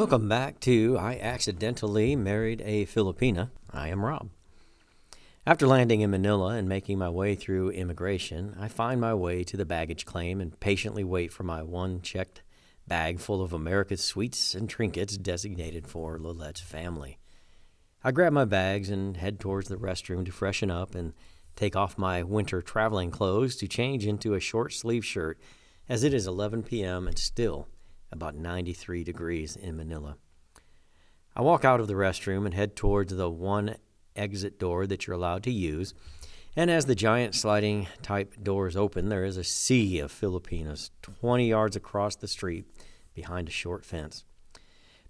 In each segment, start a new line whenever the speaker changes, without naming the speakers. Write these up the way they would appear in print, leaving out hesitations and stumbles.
Welcome back to I Accidentally Married a Filipina. I am Rob. After landing in Manila and making my way through immigration, I find my way to the baggage claim and patiently wait for my one checked bag full of America's sweets and trinkets designated for Louette's family. I grab my bags and head towards the restroom to freshen up and take off my winter traveling clothes to change into a short-sleeve shirt as it is 11 p.m. and still about 93 degrees in Manila. I walk out of the restroom and head towards the one exit door that you're allowed to use, and as the giant sliding type doors open, there is a sea of Filipinos 20 yards across the street behind a short fence.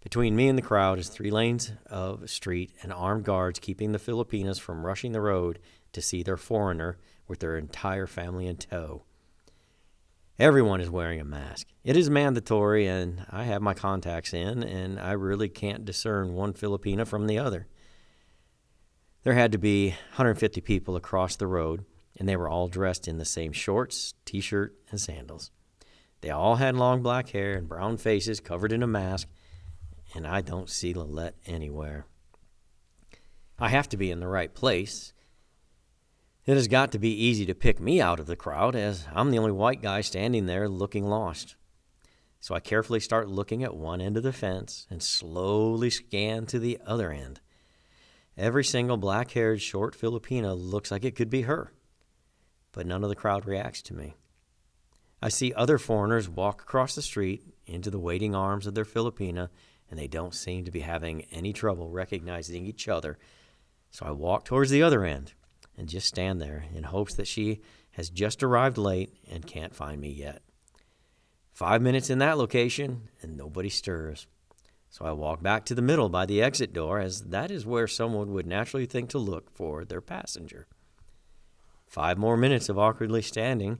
Between me and the crowd is 3 lanes of street and armed guards keeping the Filipinas from rushing the road to see their foreigner with their entire family in tow. Everyone is wearing a mask. It is mandatory, and I have my contacts in, and I really can't discern one Filipina from the other. There had to be 150 people across the road, and they were all dressed in the same shorts, t-shirt, and sandals. They all had long black hair and brown faces covered in a mask, and I don't see Louette anywhere. I have to be in the right place. It has got to be easy to pick me out of the crowd, as I'm the only white guy standing there looking lost. So I carefully start looking at one end of the fence and slowly scan to the other end. Every single black-haired short Filipina looks like it could be her, but none of the crowd reacts to me. I see other foreigners walk across the street into the waiting arms of their Filipina, and they don't seem to be having any trouble recognizing each other. So I walk towards the other end and just stand there in hopes that she has just arrived late and can't find me yet. 5 minutes in that location, and nobody stirs. So I walk back to the middle by the exit door, as that is where someone would naturally think to look for their passenger. 5 more minutes of awkwardly standing,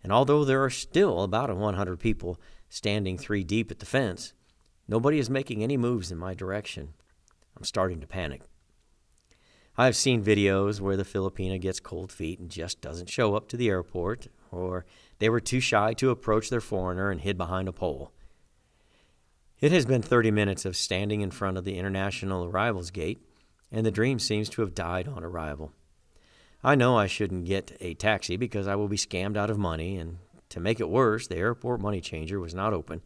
and although there are still about 100 people standing 3 deep at the fence, nobody is making any moves in my direction. I'm starting to panic. I have seen videos where the Filipina gets cold feet and just doesn't show up to the airport, or they were too shy to approach their foreigner and hid behind a pole. It has been 30 minutes of standing in front of the International Arrivals Gate, and the dream seems to have died on arrival. I know I shouldn't get a taxi because I will be scammed out of money, and to make it worse, the airport money changer was not open,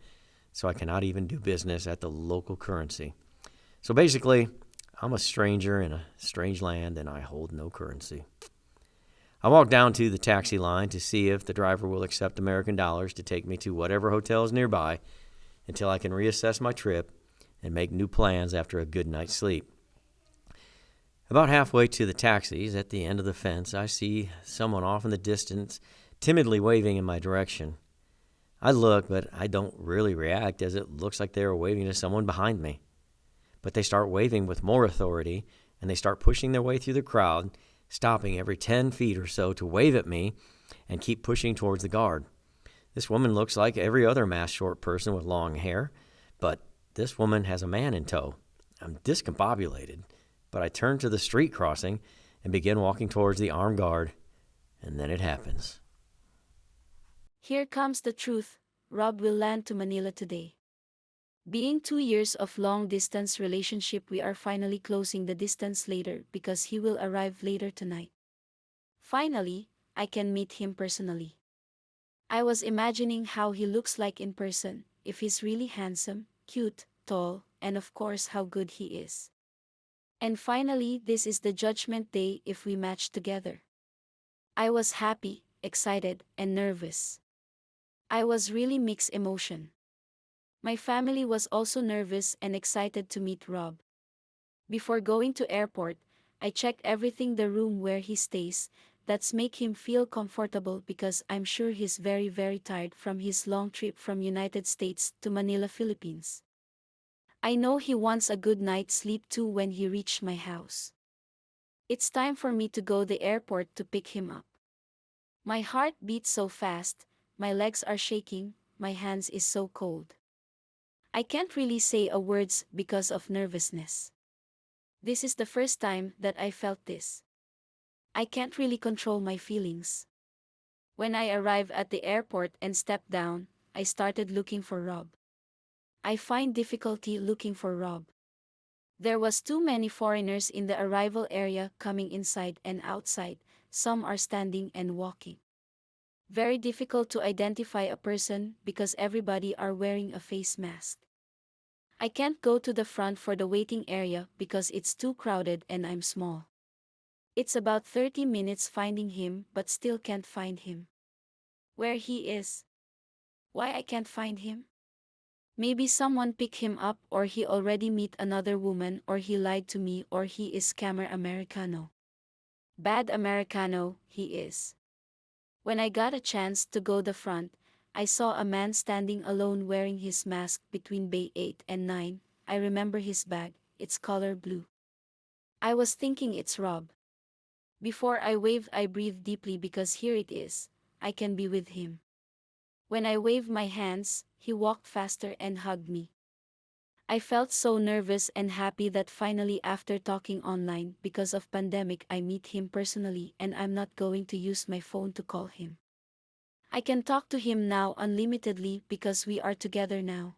so I cannot even do business at the local currency. So basically, I'm a stranger in a strange land, and I hold no currency. I walk down to the taxi line to see if the driver will accept American dollars to take me to whatever hotel is nearby, until I can reassess my trip and make new plans after a good night's sleep. About halfway to the taxis, at the end of the fence, I see someone off in the distance timidly waving in my direction. I look, but I don't really react, as it looks like they are waving to someone behind me. But they start waving with more authority, and they start pushing their way through the crowd, stopping every 10 feet or so to wave at me and keep pushing towards the guard. This woman looks like every other masked short person with long hair, but this woman has a man in tow. I'm discombobulated, but I turn to the street crossing and begin walking towards the armed guard, and then it happens.
Here comes the truth. Rob will land to Manila today. Being 2 years of long-distance relationship, we are finally closing the distance later because he will arrive later tonight. Finally, I can meet him personally. I was imagining how he looks like in person, if he's really handsome, cute, tall, and of course how good he is. And finally, this is the judgment day if we match together. I was happy, excited, and nervous. I was really mixed emotion. My family was also nervous and excited to meet Rob. Before going to airport, I checked everything, the room where he stays, that's make him feel comfortable because I'm sure he's very tired from his long trip from United States to Manila, Philippines. I know he wants a good night's sleep too when he reached my house. It's time for me to go to the airport to pick him up. My heart beats so fast, my legs are shaking, my hands is so cold. I can't really say a words because of nervousness. This is the first time that I felt this. I can't really control my feelings. When I arrived at the airport and stepped down, I started looking for Rob. I find difficulty looking for Rob. There was too many foreigners in the arrival area coming inside and outside, some are standing and walking. Very difficult to identify a person because everybody are wearing a face mask. I can't go to the front for the waiting area because it's too crowded and I'm small. It's about 30 minutes finding him but still can't find him. Where he is? Why I can't find him? Maybe someone picked him up or he already meet another woman or he lied to me or he is scammer Americano. Bad Americano, he is. When I got a chance to go the front, I saw a man standing alone wearing his mask between bay 8 and 9. I remember his bag, it's color blue. I was thinking it's Rob. Before I waved, I breathed deeply because here it is, I can be with him. When I waved my hands, he walked faster and hugged me. I felt so nervous and happy that finally after talking online because of pandemic I meet him personally and I'm not going to use my phone to call him. I can talk to him now unlimitedly because we are together now.